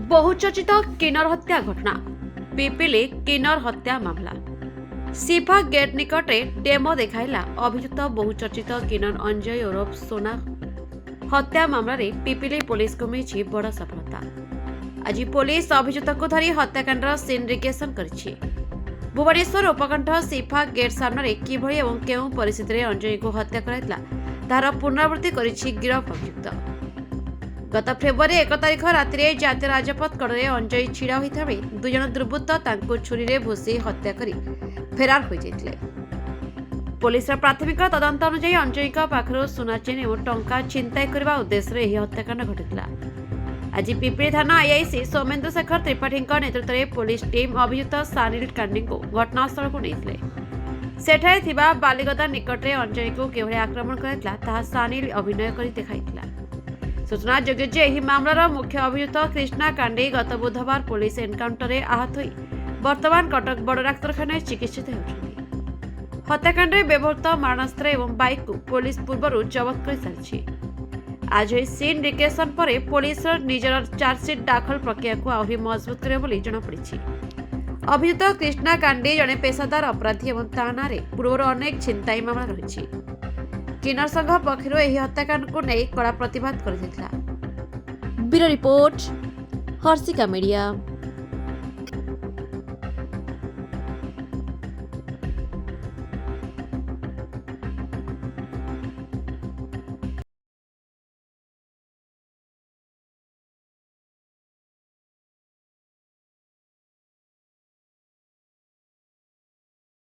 बहुचर्चित किन्नर हत्या घटना पिपिली किन्नर हत्या मामला सिफा गेट निकटे डेमो देखाइला अभियुक्त बहुचर्चित किन्नर अंजय ओरफ सोना हत्या मामलें पिपिली पुलिस को मिली बड़ सफलता। आज पुलिस अभियुक्त को धरी हत्याकांडर सिंडिकेशन करिछि। भुवनेश्वर उपकंठ सिफा गेट सामने किभଳି एवं केउं परिस्थिति रे अंजय को हत्या कराइतला तार पुनरावृत्ति करिछि गिरफ अभियुक्त। गत फेब्रुआरी 1 तारिख राति जातीय राजपथ कड़े अंजय छिड़ा होता बेले दुई जन दुर्बृत्त तांको छुरी भूसी हत्या करी फेरार हो जाते। पुलिस प्राथमिक तदंत अनुसार अंजय पाखर सुना चेन और टंका छिनताई करने उद्देश्य यह हत्याकांड घटिला। आज पिपिली थाना आईआईसी सौमेन्द्र शेखर त्रिपाठी नेतृत्व में पुलिस टीम अभियुक्त सानिल कांडी को घटनास्थल को नहीं सेठारे थिबा बालिगदा निकटरे अंजय को किभଳି आक्रमण कराइतला ताहा सानिल अभिनय करी देखाइतला। सूचना योग्य जे एही मामलार मुख्य अभियुक्त कृष्णा कांडी गत बुधवार पुलिस एनकाउंटर में आहत होई वर्तमान कटक बड़ डाक्तरखाना चिकित्सित होउछन्ति। हत्याकांड में व्यवहृत मारणास्त्र एवं बाइक को पुलिस पूर्व जबत कर सारी। आज सिंडिकेशन पर पुलिस निजर चार्जसीट दाखल प्रक्रिया को आहरी मजबूत करे जनापड़ी। अभियुक्त कृष्णा कांडी जड़े पेशादार अपराधी और थाना पूर्व अनेक छिनताई मामला रही। किन्नर संघ पक्षर यह हत्याकांड को नहीं कड़ा प्रतिवाद कर। Bureau report Harshika media.